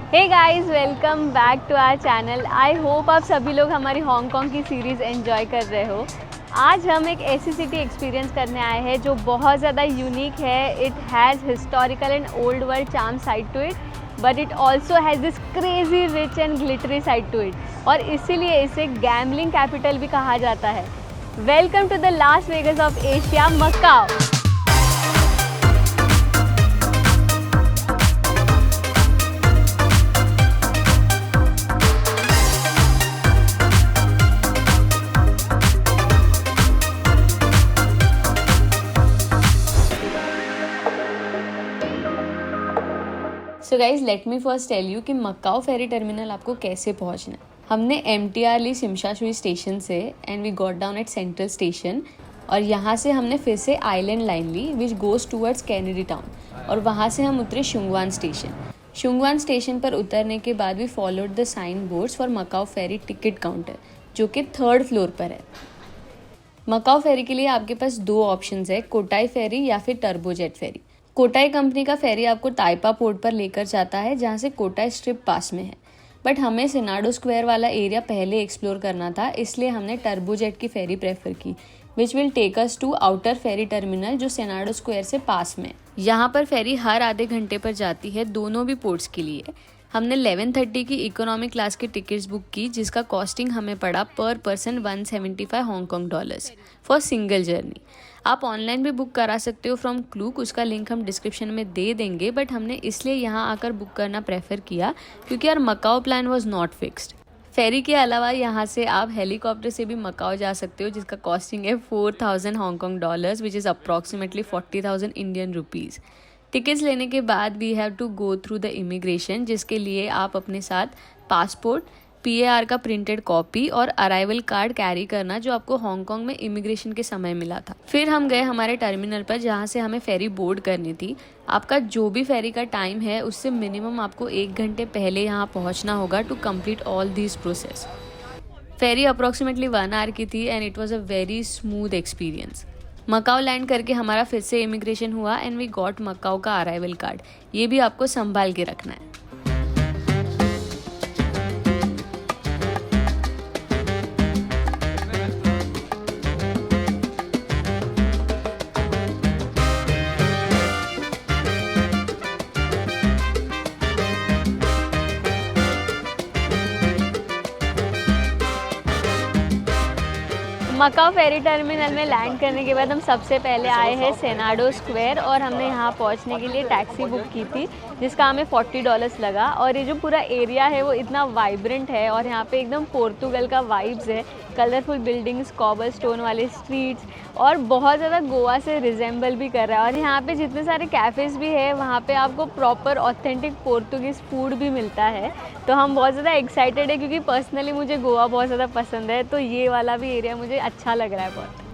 Hey guys, welcome back to our channel. I hope आप सभी लोग हमारी हांगकांग की सीरीज़ एंजॉय कर रहे हो। आज हम एक ऐसी सिटी एक्सपीरियंस करने आए हैं जो बहुत ज़्यादा यूनिक है। It has historical and old world charm side to it, but it also has this crazy rich and glittery side to it, और इसीलिए इसे गैम्बलिंग कैपिटल भी कहा जाता है। Welcome to the Las Vegas of Asia, Macau. So guys, let me first tell you कि Macau ferry terminal आपको कैसे पहुंचना है। हमने MTR ली शिमशाशुई स्टेशन से and we got down at central station, और यहाँ से हमने फिर से आइलैंड लाइन ली which goes towards Kennedy Town, और वहाँ से हम उतरे शुंगवान स्टेशन। शुंगवान स्टेशन पर उतरने के बाद we followed the sign boards for Macau ferry ticket counter, जो कि 3rd फ्लोर पर है। मकाओ फेरी के लिए आपके पास 2 ऑप्शंस है, कोटाई फेरी या फिर टर्बोजेट फेरी। कोटाई कंपनी का फेरी आपको ताइपा पोर्ट पर लेकर जाता है, जहाँ से कोटाई स्ट्रिप पास में है, बट हमें सिनाडो स्क्वायर वाला एरिया पहले एक्सप्लोर करना था, इसलिए हमने टर्बोजेट की फेरी प्रेफर की which will take us to outer ferry terminal, जो सिनाडो स्क्वायर से पास में। यहाँ पर फेरी हर आधे घंटे पर जाती है, दोनों भी पोर्ट्स के लिए। हमने 11:30 की इकोनॉमिक क्लास की टिकट्स बुक की, जिसका कॉस्टिंग हमें पड़ा पर person $175 Hong Kong dollars for single journey. आप ऑनलाइन भी बुक करा सकते हो फ्रॉम क्लूक, उसका लिंक हम डिस्क्रिप्शन में दे देंगे, बट हमने इसलिए यहाँ आकर बुक करना प्रेफर किया क्योंकि यार Macau plan was not fixed. Ferry के अलावा यहाँ से आप हेलीकॉप्टर से भी मकाओ जा सकते हो, जिसका कॉस्टिंग है 4000 Hong Kong dollars which is approximately 40,000 Indian rupees. Tickets लेने के बाद we have to go through the immigration, जिसके लिए आप अपने साथ पासपोर्ट, PAR का प्रिंटेड कॉपी और अराइवल कार्ड कैरी करना, जो आपको हांगकांग में इमिग्रेशन के समय मिला था। फिर हम गए हमारे टर्मिनल पर, जहाँ से हमें फेरी बोर्ड करनी थी। आपका जो भी फेरी का टाइम है उससे मिनिमम आपको 1 घंटे पहले यहाँ पहुँचना होगा to complete all this process. Ferry approximately 1 hour की थी and it was a very smooth experience. Macau land करके हमारा फिर से इमिग्रेशन हुआ एंड वी गॉट मकाओ का अराइवल कार्ड। ये भी आपको संभाल के रखना है। मकाओ फेरी टर्मिनल में लैंड करने के बाद हम सबसे पहले आए हैं सिनाडो स्क्वायर, और हमने यहाँ पहुँचने के लिए टैक्सी बुक की थी, जिसका हमें $40 लगा। और ये जो पूरा एरिया है वो इतना वाइब्रेंट है, और यहाँ पे एकदम पोर्तुगल का वाइब्स है, कलरफुल बिल्डिंग्स, कॉबल स्टोन वाले स्ट्रीट्स, और बहुत ज़्यादा गोवा से रिजेंबल भी कर रहा है। और यहाँ पे जितने सारे कैफ़ेज़ भी है, वहाँ पे आपको प्रॉपर ऑथेंटिक पोर्तुगीज़ फूड भी मिलता है। तो हम बहुत ज़्यादा एक्साइटेड है, क्योंकि पर्सनली मुझे गोवा बहुत ज़्यादा पसंद है, तो ये वाला भी एरिया मुझे अच्छा लग रहा है बहुत।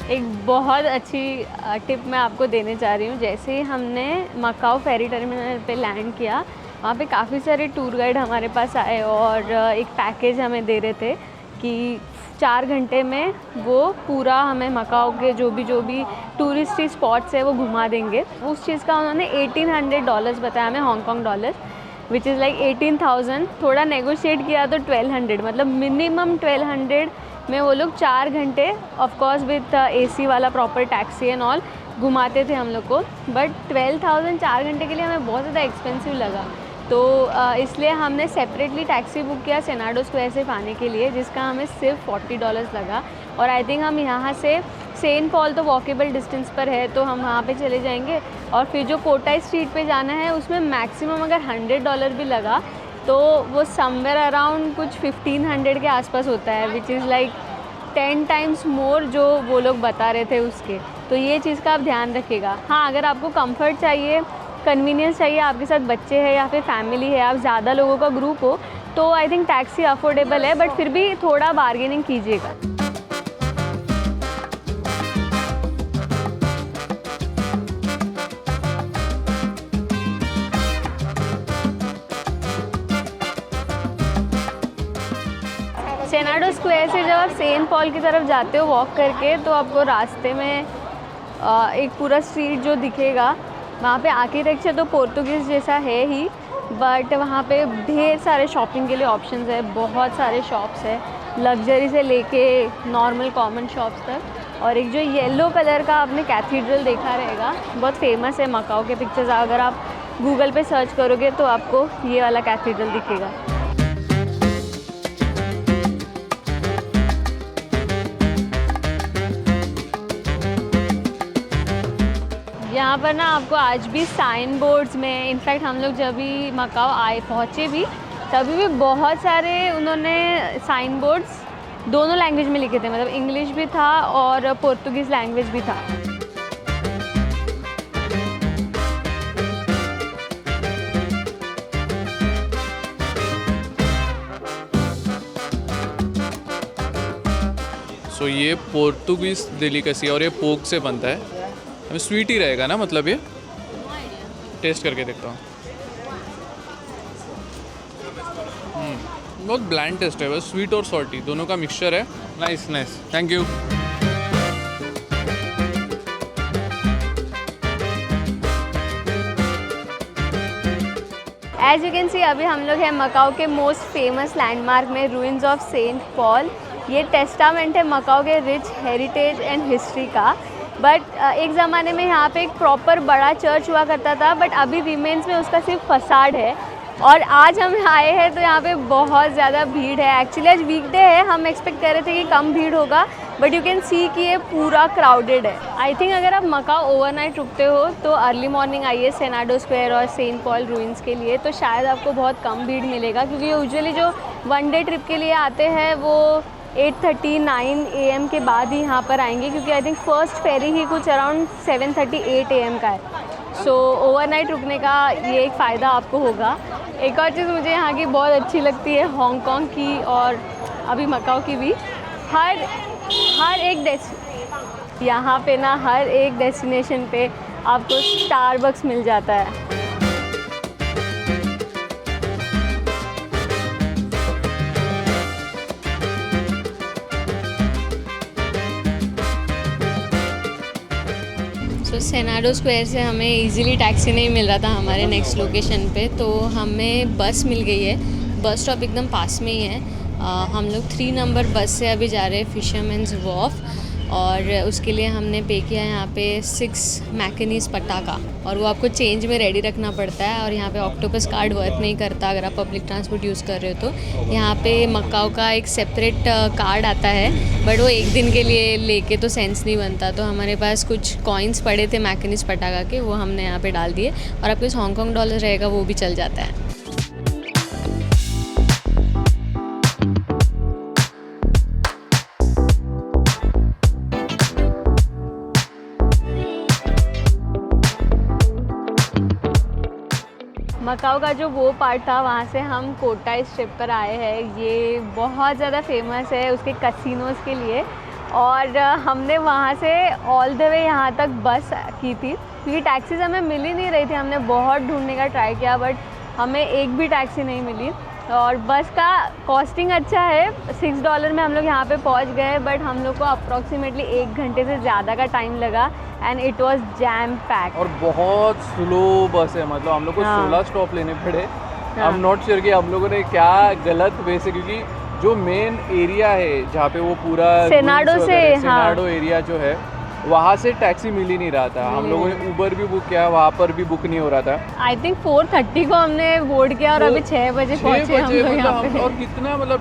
एक बहुत अच्छी टिप मैं आपको देने चाह रही हूँ। जैसे ही हमने मकाओ फेरी टर्मिनल पे लैंड किया, वहाँ पे काफ़ी सारे टूर गाइड हमारे पास आए और एक पैकेज हमें दे रहे थे कि 4 घंटे में वो पूरा हमें मकाओ के जो भी टूरिस्टी स्पॉट्स है वो घुमा देंगे। उस चीज़ का उन्होंने $1800 बताया हमें, Hong Kong dollar, which is like 18,000। थोड़ा नेगोशिएट किया तो 1200, मतलब मिनिमम 1200 में वो लोग 4 घंटे ऑफकोर्स विथ AC वाला प्रॉपर टैक्सी एंड ऑल घुमाते थे हम लोग को। बट 12,000 4 घंटे के लिए हमें बहुत ज़्यादा एक्सपेंसिव लगा, तो इसलिए हमने सेपरेटली टैक्सी बुक किया सिनाडो स्क्वायर से आने के लिए, जिसका हमें सिर्फ $40 लगा। और आई थिंक हम यहाँ से सेंट पॉल तो वॉकेबल डिस्टेंस पर है, तो हम वहाँ पे चले जाएंगे। और फिर जो कोटाई स्ट्रीट पे जाना है उसमें मैक्सिमम अगर $100 भी लगा तो वो समवेयर अराउंड कुछ 1500 के आसपास होता है, which is like 10 times more जो वो लोग बता रहे थे उसके। तो ये चीज़ का आप ध्यान रखिएगा। हाँ, अगर आपको कंफर्ट चाहिए, कन्वीनियंस चाहिए, आपके साथ बच्चे हैं या फिर फैमिली है, आप ज़्यादा लोगों का ग्रुप हो, तो आई थिंक टैक्सी अफोर्डेबल है, बट फिर भी थोड़ा बार्गेनिंग कीजिएगा। सिनाडो स्क्वायर से जब आप सेंट पॉल की तरफ जाते हो वॉक करके तो आपको रास्ते में एक पूरा स्ट्रीट जो दिखेगा, वहाँ पे आर्किटेक्चर तो पोर्तुगीज़ जैसा है ही, बट वहाँ पे ढेर सारे शॉपिंग के लिए ऑप्शंस है, बहुत सारे शॉप्स है, लग्जरी से लेके नॉर्मल कॉमन शॉप्स तक। और एक जो येलो कलर का आपने कैथीड्रल देखा रहेगा, बहुत फेमस है मकाओ के पिक्चर्स, अगर आप गूगल पे सर्च करोगे तो आपको ये वाला कैथीड्रल दिखेगा। यहाँ पर ना आपको आज भी साइन बोर्ड्स में, इनफैक्ट हम लोग जब भी मकाओ पहुँचे भी तभी भी बहुत सारे उन्होंने साइन बोर्ड्स दोनों लैंग्वेज में लिखे थे, मतलब इंग्लिश भी था और पोर्तुगीज़ लैंग्वेज भी था। सो ये पोर्तुगीज़ डेलिकेसी और ये पोक से बनता है, हमें स्वीट ही रहेगा ना, मतलब ये टेस्ट करके देखता हूँ। बहुत ब्लैंड टेस्ट है, बस स्वीट और सॉल्टी दोनों का मिक्सचर है। Nice nice, thank you. As you can see अभी हम लोग हैं मकाओ के मोस्ट फेमस लैंडमार्क में, रूइंस ऑफ सेंट पॉल। ये टेस्टामेंट है मकाओ के रिच हेरिटेज एंड हिस्ट्री का। बट एक ज़माने में यहाँ पे एक प्रॉपर बड़ा चर्च हुआ करता था, बट अभी रिमेन्स में उसका सिर्फ फसाड है। और आज हम आए हैं तो यहाँ पे बहुत ज़्यादा भीड़ है। एक्चुअली आज वीकडे है, हम एक्सपेक्ट कर रहे थे कि कम भीड़ होगा, बट यू कैन सी कि ये पूरा क्राउडेड है। आई थिंक अगर आप मकाओ ओवरनाइट रुकते हो तो अर्ली मॉर्निंग आइए सेनाडो स्क्वायर और सेंट पॉल रूइंस के लिए, तो शायद आपको बहुत कम भीड़ मिलेगा, क्योंकि यूजुअली जो वन डे ट्रिप के लिए आते हैं वो 8:39 AM के बाद ही यहाँ पर आएंगे, क्योंकि आई थिंक फर्स्ट फेरी ही कुछ अराउंड 7:38 AM का है। सो ओवरनाइट रुकने का ये एक फ़ायदा आपको होगा। एक और चीज़ मुझे यहाँ की बहुत अच्छी लगती है, हांगकांग की और अभी मकाओ की भी, हर एक यहाँ पे ना हर एक डेस्टिनेशन पे आपको स्टारबक्स मिल जाता है। सेनाडो स्क्वायर से हमें इजीली टैक्सी नहीं मिल रहा था हमारे नेक्स्ट लोकेशन पे, तो हमें बस मिल गई है। बस स्टॉप एकदम पास में ही है। हम लोग 3 नंबर बस से अभी जा रहे हैं फिशरमैन्स वॉफ, और उसके लिए हमने पे किया है यहाँ पे 6 मैकनीज पटाका, और वो आपको चेंज में रेडी रखना पड़ता है। और यहाँ पे ऑक्टोपस कार्ड वर्क नहीं करता अगर आप पब्लिक ट्रांसपोर्ट यूज़ कर रहे हो तो। यहाँ पे मकाओ का एक सेपरेट कार्ड आता है, बट वो एक दिन के लिए लेके तो सेंस नहीं बनता, तो हमारे पास कुछ कॉइन्स पड़े थे मैकनीज पटाका के, वो हमने यहाँ पे डाल दिए, और आपके पास हांगकांग डॉलर रहेगा वो भी चल जाता है। मकाओ का जो वो पार्ट था वहाँ से हम कोटाई स्ट्रिप पर आए हैं। ये बहुत ज़्यादा फेमस है उसके कसिनोज़ के लिए, और हमने वहाँ से ऑल द वे यहाँ तक बस की थी, क्योंकि टैक्सीज हमें मिल ही नहीं रही थी। हमने बहुत ढूंढने का ट्राई किया, बट हमें एक भी टैक्सी नहीं मिली। और बस का कॉस्टिंग अच्छा है, $6 में हम लोग यहाँ पे पहुँच गए, बट हम लोग को अप्रॉक्सीमेटली 1 घंटे से ज़्यादा का टाइम लगा, and it was jam pack. और बहुत स्लो बस है, मतलब हम लोग को 16 स्टॉप लेने पड़े। आई एम नॉट श्योर कि हम लोगों ने क्या गलत वे से, क्योंकि जो मेन एरिया है जहाँ पे वो पूरा सेनाडो एरिया जो है, वहाँ से टैक्सी मिल ही नहीं रहा था। हम लोगों ने उबर भी बुक किया, वहाँ पर भी बुक नहीं हो रहा था। आई थिंक 4:30 को हमने बोर्ड किया और अभी 6 बजे पहुँचे हम लोग यहाँ पे। और कितना, मतलब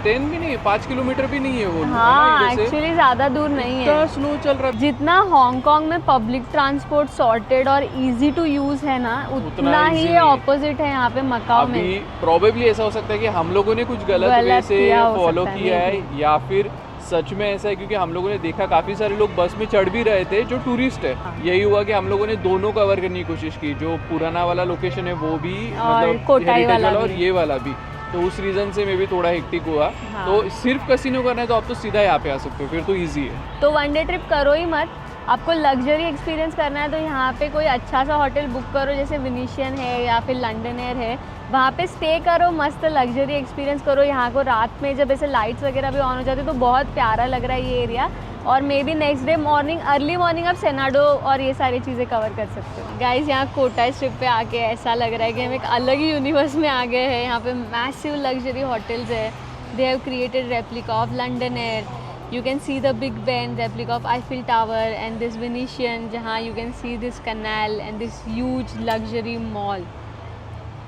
10 भी नहीं, 5 किलोमीटर भी नहीं है वो। हाँ, एक्चुअली ज़्यादा दूर नहीं है, स्लो चल रहा है। जितना हांगकांग में पब्लिक ट्रांसपोर्ट सॉर्टेड और इजी टू यूज़ है ना, उतना ही ये ऑपोजिट है यहाँ पे मकाओ में। प्रोबेबली ऐसा हो सकता है कि हम लोगों ने कुछ गलत वे से फॉलो किया है, या फिर सच में ऐसा है, क्योंकि हम लोगों ने देखा काफ़ी सारे लोग बस में चढ़ भी रहे थे जो टूरिस्ट है। यही हुआ कि हम लोगों ने दोनों कवर करने की कोशिश की, जो पुराना वाला लोकेशन है वो भी, मतलब कोटाई वाला और ये वाला भी, तो उस रीज़न से मे भी थोड़ा हेक्टिक हुआ। हाँ। तो सिर्फ कैसीनो करना है तो आप तो सीधा यहाँ पे आ सकते हो, फिर तो ईजी है। तो वन डे ट्रिप करो ही मत, आपको लग्जरी एक्सपीरियंस करना है तो यहाँ पे कोई अच्छा सा होटल बुक करो, जैसे विनीशियन है या फिर लंडन एयर है, वहाँ पे स्टे करो, मस्त लग्जरी एक्सपीरियंस करो। यहाँ को रात में जब ऐसे लाइट्स वगैरह भी ऑन हो जाती है तो बहुत प्यारा लग रहा है ये एरिया। और may be next day morning, early morning आप सेनाडो और ये सारी चीज़ें कवर कर सकते हो। गाइस यहाँ कोटाई स्ट्रिप पे आके ऐसा लग रहा है कि हम एक अलग ही यूनिवर्स में आ गए हैं। यहाँ पे मैसिव लग्जरी होटल्स है। They have created replica of London air, you can see the Big Ben, replica of Eiffel Tower and this Venetian, जहाँ you can see this canal and this huge luxury mall।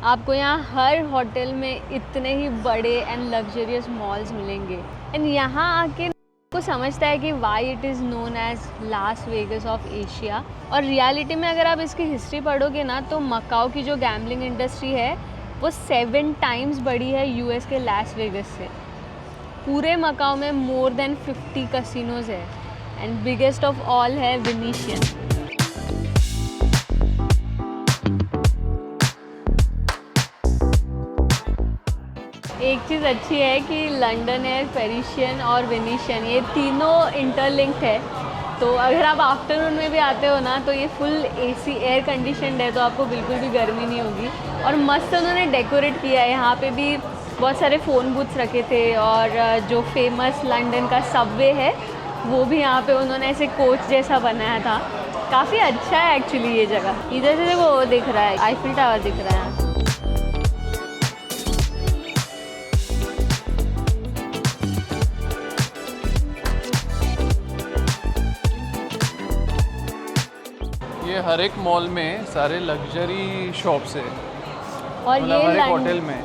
आपको यहाँ हर hotel में इतने ही बड़े and luxurious malls मिलेंगे। And यहाँ आके को समझता है कि why it is known as Las Vegas of Asia. और रियलिटी में अगर आप इसकी हिस्ट्री पढ़ोगे ना तो मकाओ की जो गैम्बलिंग इंडस्ट्री है वो 7 टाइम्स बड़ी है यूएस के लास वेगस से। पूरे मकाओ में मोर देन 50 कसिनोज है एंड बिगेस्ट ऑफ ऑल है वेनिशियन। एक चीज़ अच्छी है कि लंडन एयर, पेरिशियन और वेनिशियन ये तीनों इंटरलिंक्ड है। तो अगर आप आफ्टरनून में भी आते हो ना तो ये फुल एसी एयर कंडीशनड है, तो आपको बिल्कुल भी गर्मी नहीं होगी। और मस्त उन्होंने डेकोरेट किया है। यहाँ पे भी बहुत सारे फ़ोन बूथ्स रखे थे और जो फेमस लंदन का सबवे है वो भी यहाँ पे उन्होंने ऐसे कोच जैसा बनाया था। काफ़ी अच्छा है एक्चुअली ये जगह। इधर से वो दिख रहा है, आईफिल टावर दिख रहा है। ये हर एक मॉल में सारे लग्जरी शॉप्स है और मतलब ये हर एक होटल में।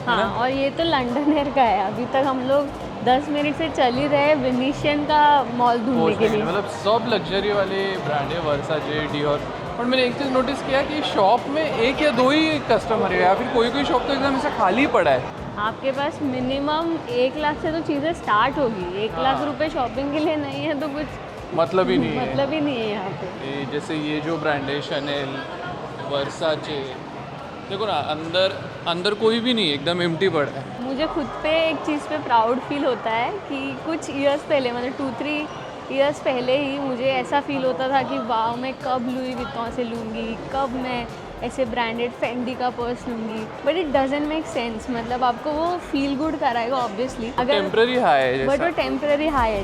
हाँ, और ये तो लंदन एयर का है। अभी तक हम लोग 10 मिनट से चल ही रहे वेनिशियन का मॉल ढूंढने के लिए। मतलब सब लग्जरी वाले ब्रांड है, वर्साचे, डियोर। और मैंने एक चीज़ नोटिस किया कि शॉप में एक या दो ही कस्टमर है या फिर कोई कोई शॉप तो एकदम ऐसा खाली पड़ा है। आपके पास मिनिमम 1 लाख से तो चीज़ें स्टार्ट होगी। 1 लाख रुपए शॉपिंग के लिए नहीं है तो कुछ मतलब ही नहीं है। मतलब ही नहीं है यहाँ पे। जैसे ये जो ब्रांड है शनेल, वर्साचे, देखो ना अंदर कोई भी नहीं, एकदम एम्प्टी पड़ा है। मुझे खुद पे एक चीज़ पे प्राउड फील होता है कि कुछ ईयर्स पहले, मतलब 2-3 ईयर्स पहले ही मुझे ऐसा फील होता था कि वाह मैं कब लुई विटॉन से लूँगी, कब मैं ऐसे ब्रांडेड फेंडी का पर्स लूँगी। But it doesn't make sense. मतलब आपको वो फील गुड कराएगा ऑब्वियसली, अगर टेम्पररी हाई है, बट वो टेम्पररी हाई है।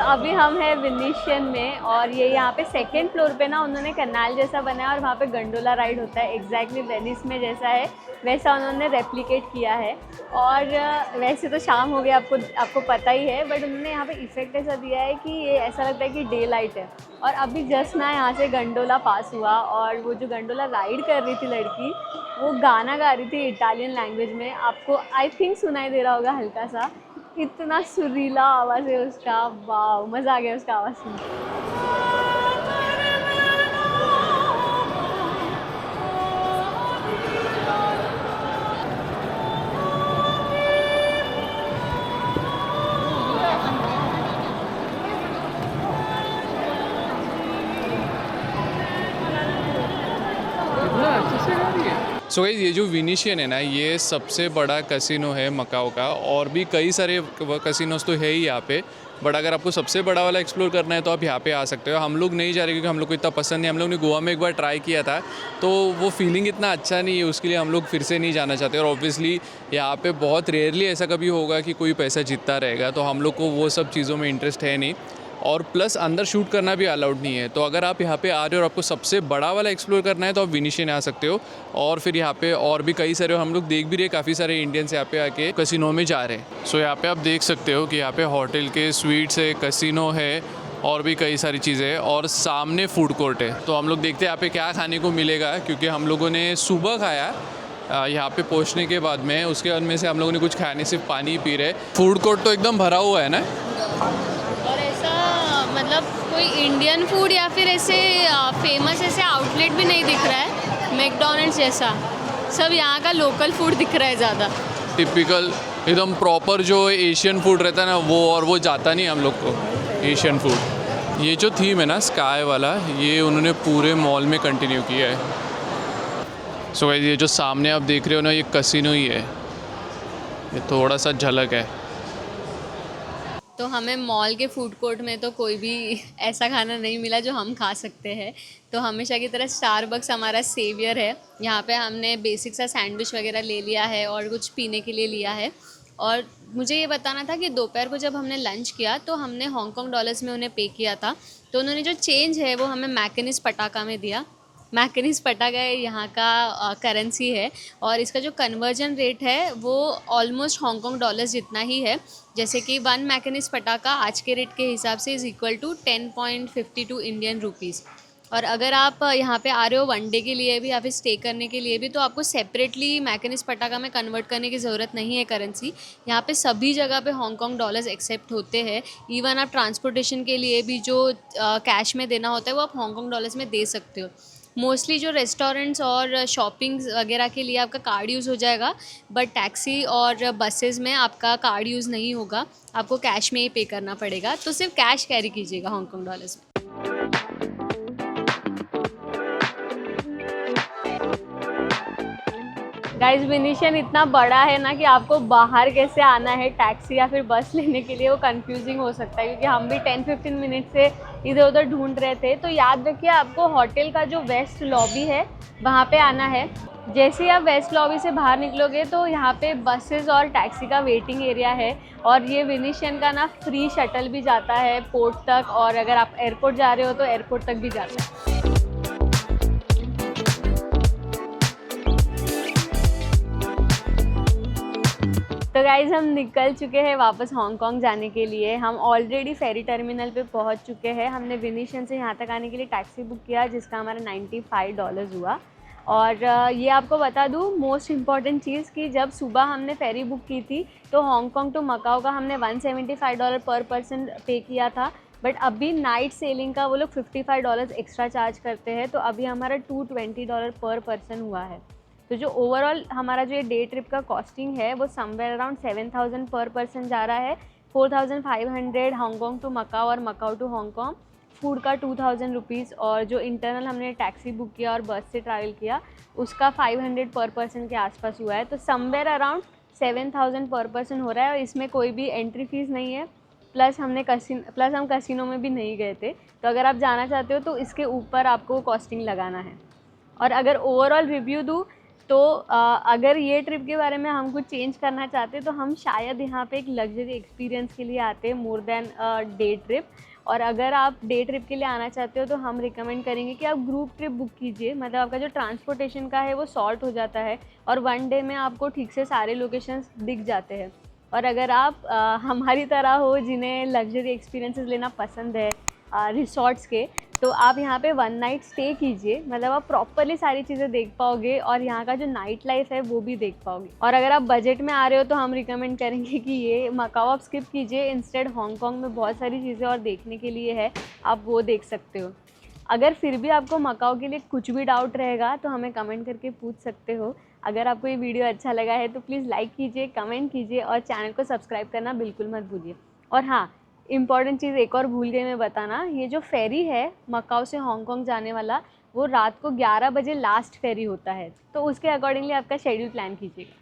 अभी हम हैं वेनिशियन में और ये यहाँ पे 2nd फ्लोर पे ना उन्होंने कैनाल जैसा बनाया और वहाँ पे गंडोला राइड होता है। एग्जैक्टली वेनिस में जैसा है वैसा उन्होंने रेप्लिकेट किया है। और वैसे तो शाम हो गया, आपको पता ही है, बट उन्होंने यहाँ पे इफेक्ट ऐसा दिया है कि ये ऐसा लगता है कि डे लाइट है। और अभी जस्ट ना यहाँ से गंडोला पास हुआ और वो जो गंडोला राइड कर रही थी लड़की वो गाना गा रही थी इटालियन लैंग्वेज में। आपको आई थिंक सुनाई दे रहा होगा हल्का सा। इतना सुरीला आवाज़ है उसका, वाह मज़ा आ गया उसका आवाज़ सुन के। सो गाइस ये जो वेनिशियन है ना ये सबसे बड़ा कसिनो है मकाओ का। और भी कई सारे कसिनोस तो है ही यहाँ पे, बट अगर आपको सबसे बड़ा वाला एक्सप्लोर करना है तो आप यहाँ पे आ सकते हो। हम लोग नहीं जा रहे क्योंकि हम लोग को इतना पसंद नहीं। हम लोग ने गोवा में एक बार ट्राई किया था तो वो फीलिंग इतना अच्छा नहीं है, उसके लिए हम लोग फिर से नहीं जाना चाहते। और ऑब्वियसली यहाँ पे बहुत रेयरली ऐसा कभी होगा कि कोई पैसा जीतता रहेगा, तो हम लोग को वो सब चीज़ों में इंटरेस्ट है नहीं। और प्लस अंदर शूट करना भी अलाउड नहीं है। तो अगर आप यहाँ पे आ रहे हो और आपको सबसे बड़ा वाला एक्सप्लोर करना है तो आप वेनिशियन आ सकते हो। और फिर यहाँ पे और भी कई सारे हम लोग देख भी रहे, काफ़ी सारे इंडियंस यहाँ पे आके कसिनो में जा रहे हैं। सो यहाँ पे आप देख सकते हो कि यहाँ पे होटल के स्वीट्स है, कसिनो है और भी कई सारी चीज़ें हैं और सामने फूड कोर्ट है। तो हम लोग देखते हैं यहाँ पे क्या खाने को मिलेगा, क्योंकि हम लोगों ने सुबह खाया यहाँ पे पहुँचने के बाद में, उसके बाद में से हम लोगों ने कुछ खाया नहीं, सिर्फ पानी पी रहे। फूड कोर्ट तो एकदम भरा हुआ है ना। और ऐसा मतलब कोई इंडियन फूड या फिर ऐसे फेमस ऐसे आउटलेट भी नहीं दिख रहा है मैकडॉनल्ड्स जैसा। सब यहाँ का लोकल फूड दिख रहा है ज़्यादा। टिपिकल एकदम प्रॉपर जो एशियन फूड रहता है ना वो, और वो जाता नहीं हम लोग को एशियन फूड। ये जो थीम है ना स्काई वाला, ये उन्होंने पूरे मॉल में कंटिन्यू किया है। सो गाइस ये जो सामने आप देख रहे हो ना ये कसिनो ही है, ये थोड़ा सा झलक है। तो हमें मॉल के फूड कोर्ट में तो कोई भी ऐसा खाना नहीं मिला जो हम खा सकते हैं। तो हमेशा की तरह स्टारबक्स हमारा सेवियर है। यहाँ पे हमने बेसिक सा सैंडविच वगैरह ले लिया है और कुछ पीने के लिए लिया है। और मुझे ये बताना था कि दोपहर को जब हमने लंच किया तो हमने हांगकांग डॉलर्स में उन्हें पे किया था, तो उन्होंने जो चेंज है वो हमें मैकनिस पटाखा में दिया। मैकनिस पटाखा यहाँ का करेंसी है और इसका जो कन्वर्जन रेट है वो ऑलमोस्ट हांगकांग डॉलर्स जितना ही है। जैसे कि 1 मैकनिस पटाखा आज के रेट के हिसाब से is equal to 10.52 Indian rupees. और अगर आप यहाँ पे आ रहे हो वन डे के लिए भी या फिर स्टे करने के लिए भी, तो आपको सेपरेटली मैकनिस पटाखा में कन्वर्ट करने की ज़रूरत नहीं है करेंसी। यहाँ पे सभी जगह पे हांगकांग डॉलर्स एक्सेप्ट होते हैं। इवन आप ट्रांसपोर्टेशन के लिए भी जो कैश में देना होता है वो आप हांगकांग डॉलर्स में दे सकते हो। मोस्टली जो रेस्टोरेंट्स और शॉपिंग वगैरह के लिए आपका कार्ड यूज़ हो जाएगा, बट टैक्सी और बसेस में आपका कार्ड यूज़ नहीं होगा, आपको कैश में ही पे करना पड़ेगा। तो सिर्फ कैश कैरी कीजिएगा हांगकांग डॉलर्स में। गाइस वेनिशन इतना बड़ा है ना कि आपको बाहर कैसे आना है टैक्सी या फिर बस लेने के लिए वो कंफ्यूजिंग हो सकता है, क्योंकि हम भी 10-15 मिनट से इधर उधर ढूंढ रहे थे। तो याद रखिए आपको होटल का जो वेस्ट लॉबी है वहाँ पे आना है। जैसे ही आप वेस्ट लॉबी से बाहर निकलोगे तो यहाँ पे बसेस और टैक्सी का वेटिंग एरिया है। और ये वेनिशन का ना फ्री शटल भी जाता है पोर्ट तक, और अगर आप एयरपोर्ट जा रहे हो तो एयरपोर्ट तक भी जाता है। तो गाइज़ हम निकल चुके हैं वापस हांगकांग जाने के लिए। हम ऑलरेडी फेरी टर्मिनल पे पहुंच चुके हैं। हमने वेनिशन से यहाँ तक आने के लिए टैक्सी बुक किया जिसका हमारा $95 हुआ। और ये आपको बता दूँ मोस्ट इम्पॉर्टेंट चीज़ कि जब सुबह हमने फेरी बुक की थी तो हांगकांग टू मकाओ का हमने $175 पर पर्सन पे किया था, बट अभी नाइट सेलिंग का वो लोग $55 एक्स्ट्रा चार्ज करते हैं, तो अभी हमारा $220 पर पर्सन हुआ है। तो जो ओवरऑल हमारा जो ये डे ट्रिप का कॉस्टिंग है वो समवेयर अराउंड 7,000 पर पर्सन जा रहा है। 4,500 हांगकांग टू मकाओ और मकाओ टू हांगकांग, फूड का 2,000 रुपीज़, और जो इंटरनल हमने टैक्सी बुक किया और बस से ट्रैवल किया उसका 500 पर पर्सन के आसपास हुआ है। तो समवेयर अराउंड 7,000 पर पर्सन हो रहा है, और इसमें कोई भी एंट्री फीस नहीं है। प्लस हम कसिनो में भी नहीं गए थे, तो अगर आप जाना चाहते हो तो इसके ऊपर आपको कॉस्टिंग लगाना है। और अगर ओवरऑल रिव्यू दूँ तो अगर ये ट्रिप के बारे में हम कुछ चेंज करना चाहते तो हम शायद यहाँ पे एक लग्जरी एक्सपीरियंस के लिए आते मोर देन डे ट्रिप। और अगर आप डे ट्रिप के लिए आना चाहते हो तो हम रिकमेंड करेंगे कि आप ग्रुप ट्रिप बुक कीजिए। मतलब आपका जो ट्रांसपोर्टेशन का है वो सॉर्ट हो जाता है और वन डे में आपको ठीक से सारे लोकेशंस दिख जाते हैं। और अगर आप हमारी तरह हो जिन्हें लग्जरी एक्सपीरियंसेस लेना पसंद है रिसॉर्ट्स के, तो आप यहाँ पे 1 नाइट स्टे कीजिए। मतलब आप प्रॉपरली सारी चीज़ें देख पाओगे और यहाँ का जो नाइट लाइफ है वो भी देख पाओगे। और अगर आप बजट में आ रहे हो तो हम रिकमेंड करेंगे कि ये मकाओ आप स्किप कीजिए, इंस्टेड हांगकांग में बहुत सारी चीज़ें और देखने के लिए है, आप वो देख सकते हो। अगर फिर भी आपको मकाओ के लिए कुछ भी डाउट रहेगा तो हमें कमेंट करके पूछ सकते हो। अगर आपको ये वीडियो अच्छा लगा है तो प्लीज़ लाइक कीजिए, कमेंट कीजिए और चैनल को सब्सक्राइब करना बिल्कुल मत भूलिए। और हाँ, इम्पॉर्टेंट चीज़ एक और भूल गई मैं बताना, ये जो फेरी है मकाओ से हांगकांग जाने वाला वो रात को 11 बजे लास्ट फेरी होता है, तो उसके अकॉर्डिंगली आपका शेड्यूल प्लान कीजिएगा।